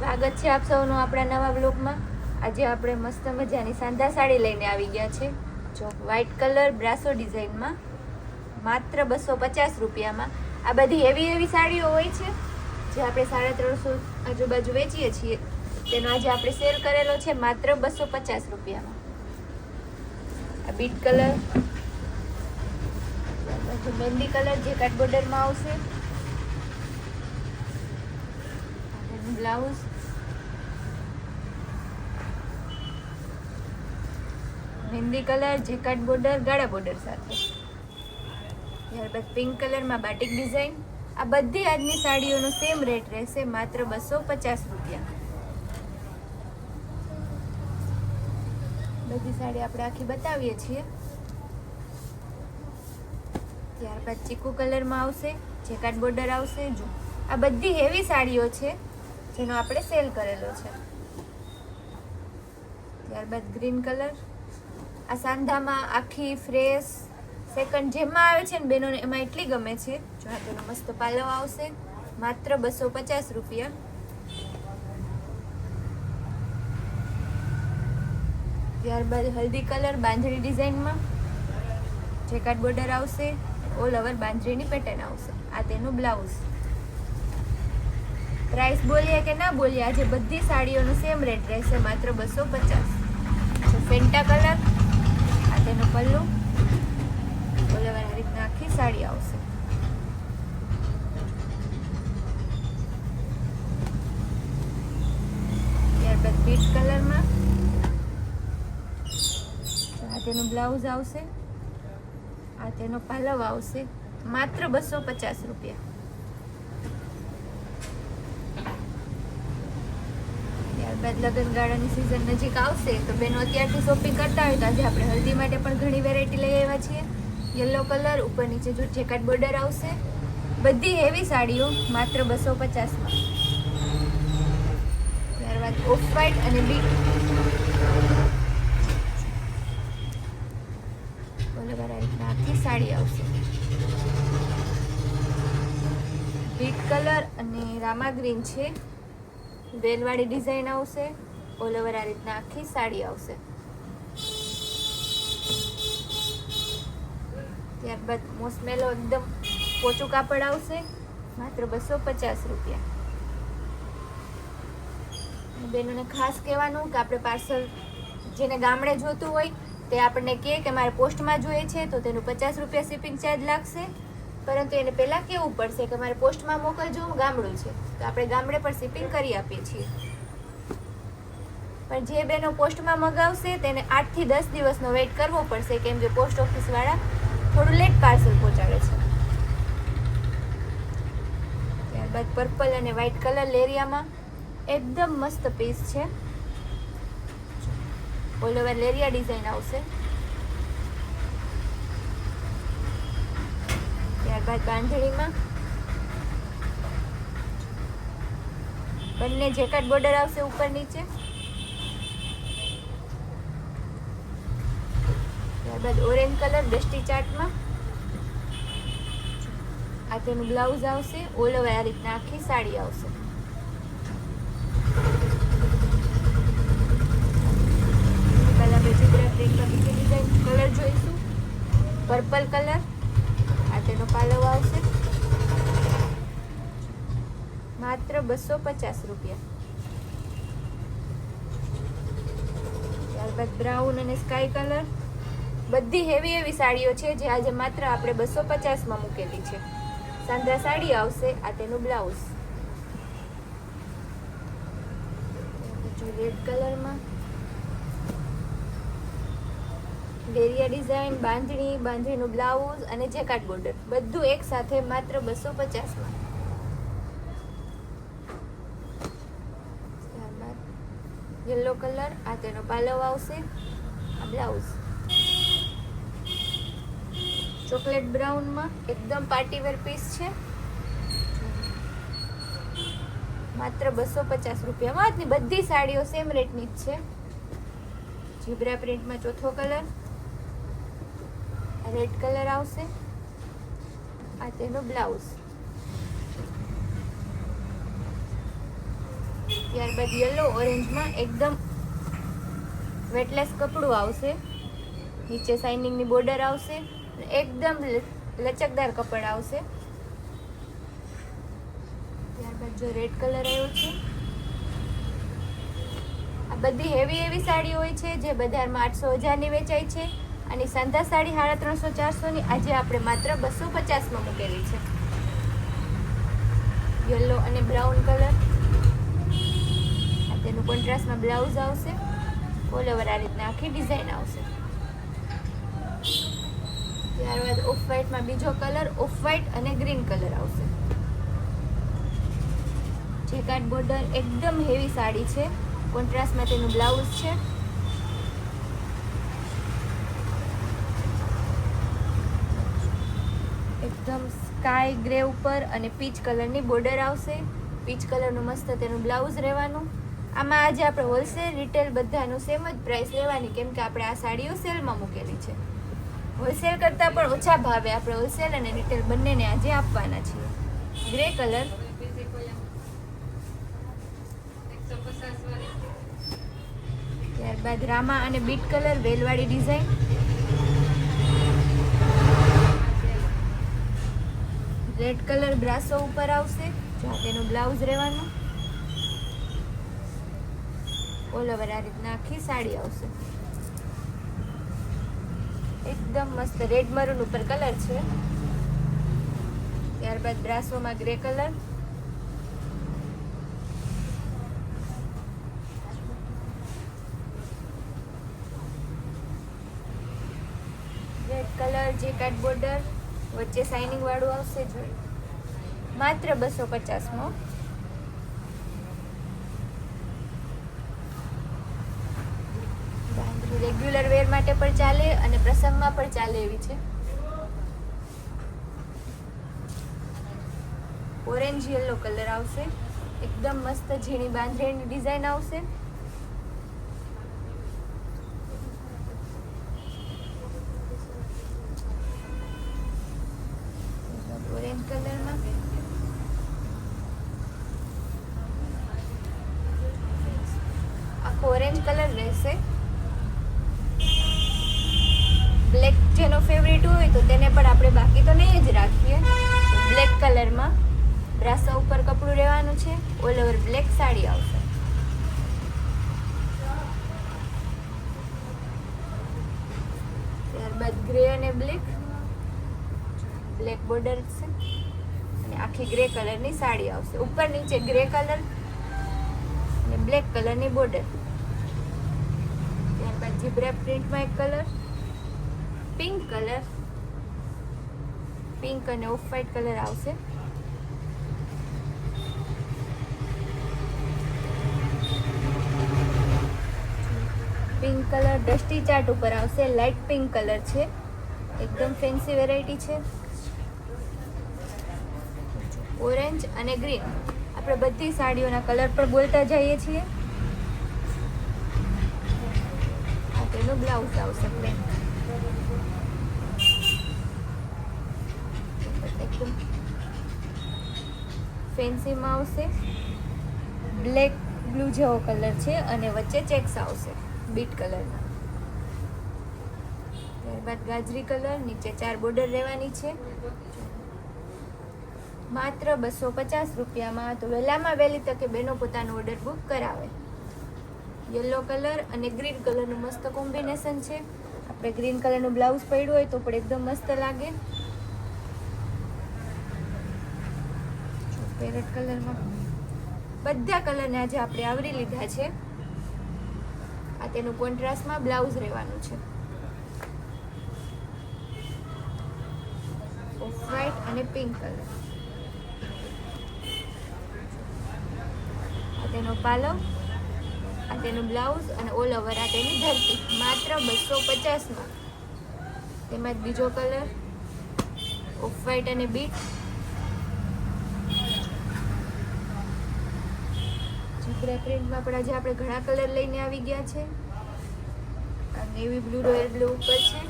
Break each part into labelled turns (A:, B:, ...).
A: સ્વાગત છે આપ સૌનું આપણા નવા બ્લોગમાં. આજે આપણે મસ્ત મજાની સાંધા સાડી લઈને આવી ગયા છે. જો વ્હાઇટ કલર બ્રાસો ડિઝાઇનમાં માત્ર 250 રૂપિયામાં. આ બધી એવી સાડીઓ હોય છે જે આપણે 350 આજુબાજુ વેચીએ છીએ, તેનો આજે આપણે સેલ કરેલો છે માત્ર 250 રૂપિયામાં. આ બીટ કલર, મહેંદી કલર જે કાટ બોર્ડરમાં આવશે, બ્લાઉઝ, મહેંદી કલર જે કાટ બોર્ડર ગાળા બોર્ડર સાથે. ત્યારબાદ પિંક કલરમાં બાટિક ડિઝાઇન. આ બધી આજની સાડીઓનો સેમ રેટ રહેશે માત્ર 250 રૂપિયા. બધી સાડી આપણે આખી બતાવીએ છીએ. ત્યારબાદ ચીકુ કલરમાં આવશે, જે કાટ બોર્ડર આવશે. જો આ બધી હેવી સાડીઓ છે જેનો આપણે સેલ કરેલો છે. ત્યારબાદ ગ્રીન કલર. આ સાંધામાં આખી ફ્રેશ સેકન્ડ જેમાં આવે છે ને બેનોને એમાં એટલી ગમે છે. જો આ તેનો મસ્ત પાલવ આવશે માત્ર 250 રૂપિયા. ત્યારબાદ હલ્દી કલર બાંધણી ડિઝાઇનમાં જે કાટ બોર્ડર આવશે, ઓલ ઓવર બાંધણીની પેટર્ન આવશે. આ તેનું બ્લાઉઝ. પ્રાઇસ બોલીએ કે ના બોલીએ, આજે બધી સાડીઓનો સેમ રેટ રહેશે માત્ર 250. ફેન્ટા કલર, આ તેનું પલ્લું, ઓલ ઓવર આ રીતના આખી સાડી આવશે. ત્યારબાદ પીચ કલરમાં આ તેનું બ્લાઉઝ આવશે, આ તેનો પાલવ આવશે માત્ર 250 રૂપિયા. ત્યારબાદ લગ્નગાળાની સિઝન નજીક આવશે તો બેનો અત્યારથી શોપિંગ કરતા હોય તો આજે આપણે હલ્દી માટે પણ ઘણી વેરાયટી લઈ આવ્યા છીએ. યલો કલર, ઉપર નીચે જો જેકાટ બોર્ડર આવશે. બધી હેવી સાડીઓ માત્ર 250માં. ત્યારબાદ ઓફ વ્હાઇટ અને બીટ આખી સાડી આવશે. બીટ કલર અને રામા ગ્રીન છે, વેલવાળી ડિઝાઇન આવશે. ઓલ ઓવર આ રીતના આખી સાડી આવશે. ત્યારબાદ મોસમેલો એકદમ પોચું કાપડ આવશે માત્ર 250 રૂપિયા. બેનોને ખાસ કહેવાનું કે આપણે પાર્સલ જેને ગામડે જોતું હોય તે આપણને કહે કે મારે પોસ્ટમાં જોઈએ છે તો તેનું 50 રૂપિયા શિપિંગ ચાર્જ લાગશે. પરંતુ એને પહેલાં કહેવું પડશે કે મારે પોસ્ટમાં મોકલજો, ગામડું છે, તો આપણે ગામડે પર શિપિંગ કરી આપીએ છીએ. પણ જે બેનો પોસ્ટમાં મગાવશે તેને 8 થી 10 દિવસનો વેઇટ કરવો પડશે, કેમ કે પોસ્ટ ઓફિસવાળા થોડું લેટ પાર્સલ પહોંચાડે છે. ત્યારબાદ પર્પલ અને વ્હાઇટ કલર લેરિયામાં એકદમ મસ્ત પીસ છે. ઓલ ઓવર લેરિયા ડિઝાઇન આવશે. ત્યારબાદ બાંધણીમાં બંને જેકાટ બોર્ડર આવશે ઉપર નીચે. ત્યારબાદ ઓરેન્જ કલર ડસ્ટી ચાર્ટમાં આ તેનું બ્લાઉઝ આવશે. ઓલ ઓવર આ રીતના આખી સાડી આવશે. કલર જોઈશું, પર્પલ કલર, આ તેનો પાલવ આવશે માત્ર 250 રૂપિયા. ત્યારબાદ બ્રાઉન અને સ્કાય કલર. બધી હેવી સાડીઓ છે જે આજે માત્ર આપણે 250માં મૂકેલી છે. સાંધા સાડી આવશે, આ તેનું બ્લાઉઝ. રેડ કલરમાં ડેરિયા ડિઝાઇન, બાંધણીનું બ્લાઉઝ અને જેકાટ બોર્ડર બધું એક સાથે માત્ર 250માં. ત્યારબાદ યલો કલર, આ તેનો પાલવ આવશે, આ બ્લાઉઝ. ચોકલેટ બ્રાઉનમાં એકદમ પાર્ટીવેર પીસ છે માત્ર 250 રૂપિયામાં. આજની બધી સાડીઓ સેમ રેટની જ છે. ઝીબ્રા પ્રિન્ટમાં ચોથો કલર, રેડ કલર આવશે, આ તેનો બ્લાઉઝ. ત્યારબાદ યલો ઓરેન્જમાં એકદમ વેટલેસ કપડું આવશે, નીચે શાઇનિંગની બોર્ડર આવશે, એકદમ લચકદાર કપડ આવશે. ત્યારબાદ જો રેડ કલર આવ્યો છે. આ બધી હેવી સાડી હોય છે જે બજારમાં 800-1000ની વેચાય છે. અને સાંધા સાડી 350-400ની આજે આપણે માત્ર 250માં મૂકેલી છે. યલો અને બ્રાઉન કલર. આ તેનું કોન્ટ્રાસ્ટમાં બ્લાઉઝ આવશે. ઓલ ઓવર આ રીતના આખી ડિઝાઇન આવશે. ત્યારબાદ ઓફ વ્હાઇટમાં બીજો કલર, ઓફ વ્હાઇટ અને ગ્રીન કલર આવશે. જેકાર્ડ બોર્ડર, એકદમ હેવી સાડી છે. કોન્ટ્રાસ્ટમાં તેનું બ્લાઉઝ છે. એકદમ સ્કાય ગ્રે ઉપર અને પીચ કલરની બોર્ડર આવશે. પીચ કલરનું મસ્ત તેનું બ્લાઉઝ રહેવાનું. આમાં આજે આપણે હોલસેલ રિટેલ બધાનું સેમ જ પ્રાઇસ લેવાની, કેમ કે આપણે આ સાડીઓ સેલમાં મૂકેલી છે. હોલસેલ કરતાં પણ ઓછા ભાવે આપણે હોલસેલ અને રિટેલ બંનેને આજે આપવાના છીએ. ગ્રે કલર, ત્યારબાદ રામા અને બીટ કલર, વેલવાળી ડિઝાઇન. રેડ કલર બ્રાસો ઉપર આવશે. જો તેનું બ્લાઉઝ રહેવાનું. ઓલ ઓવર આ રીતના આખી સાડી આવશે. એકદમ મસ્ત રેડ મરૂન ઉપર કલર છે. ત્યારબાદ બ્રાસોમાં grey colour. Red colour jacquard border, વચ્ચે શાઇનિંગ વાળું આવશે. જોઈ માત્ર 250માં. રેગ્યુલર વેર માટે પણ ચાલે અને પ્રસંગમાં પણ ચાલે એવી છે. ઓરેન્જ યલો કલર આવશે. એકદમ મસ્ત ઝીણી બાંધણીની ડિઝાઇન આવશે. ઓરેન્જ કલરમાં આખો ઓરેન્જ કલર રહેશે. બ્લેક જેનો ફેવરેટ હોય તો તેને પણ આપણે બાકી તો નહીં જ રાખીએ. બ્લેક કલરમાં બ્રાસા ઉપર કપડું રહેવાનું છે. ઓલ ઓવર બ્લેક સાડી આવશે. ત્યારબાદ ગ્રે અને બ્લેક બોર્ડર છે અને આખી ગ્રે કલરની સાડી આવશે. ઉપર નીચે ગ્રે કલર અને બ્લેક કલરની બોર્ડર. ત્યારબાદ ઝીબ્રા પ્રિન્ટમાં એક કલર, પિંક કલર, પિંક અને ઓફ વ્હાઇટ કલર આવશે. પિંક કલર ડસ્ટી ચાર્ટ ઉપર આવશે. લાઇટ પિંક કલર છે. એકદમ ફેન્સી વેરાયટી છે. ઓરેન્જ અને ગ્રીન. આપણે બધી સાડીઓના કલર પર બોલતા જઈએ છીએ. આ તેનું બ્લાઉઝ આવશે પ્લેન. એકદમ ફેન્સીમાં આવશે. બ્લેક બ્લુ જેવો કલર છે અને વચ્ચે ચેક્સ આવશે બીટ કલરના. ત્યારબાદ ગાજરી કલર, નીચે 4 બોર્ડર રહેવાની છે. માત્ર 250 રૂપિયામાં. તો વહેલામાં વહેલી તકે બેનો પોતાનો ઓર્ડર બુક કરાવે. યલો કલર અને ગ્રીન કલરનું મસ્ત કોમ્બિનેશન છે. આપણે ગ્રીન કલરનું બ્લાઉઝ પડ્યું હોય તો પણ એકદમ મસ્ત લાગે. પેરેટ કલરમાં બધા કલરને આજે આપણે આવરી લીધા છે. આ તેનું કોન્ટ્રાસ્ટમાં બ્લાઉઝ રહેવાનું છે. ઓફ વ્હાઇટ અને પિંક કલર. આ તેનો પાલવ, આ તેનું બ્લાઉઝ અને ઓલ ઓવર આ તેની ધરતી. માત્ર 250માં. તેમાં બીજો કલર ઓફ વ્હાઇટ અને બીટ. ઝીબ્રા પ્રિન્ટમાં પણ આજે આપણે ઘણા કલર લઈને આવી ગયા છે. નેવી બ્લુ, રોયલ બ્લુ ઉપર છે.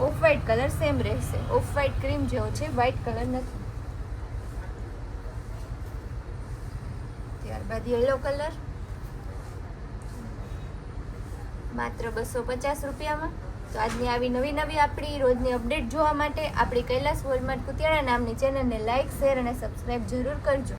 A: ઓફ વ્હાઇટ કલર સેમ રહેશે. ઓફ વ્હાઇટ ક્રીમ જેવો છે, વ્હાઇટ કલર નથી. ત્યારબાદ યલો કલર માત્ર 250 રૂપિયામાં. તો આજની આવી નવી આપણી રોજની અપડેટ જોવા માટે આપણી કૈલાસ વોલમાર્ટ કુતિયાણા નામની ચેનલને લાઇક, શેર અને સબસ્ક્રાઇબ જરૂર કરજો.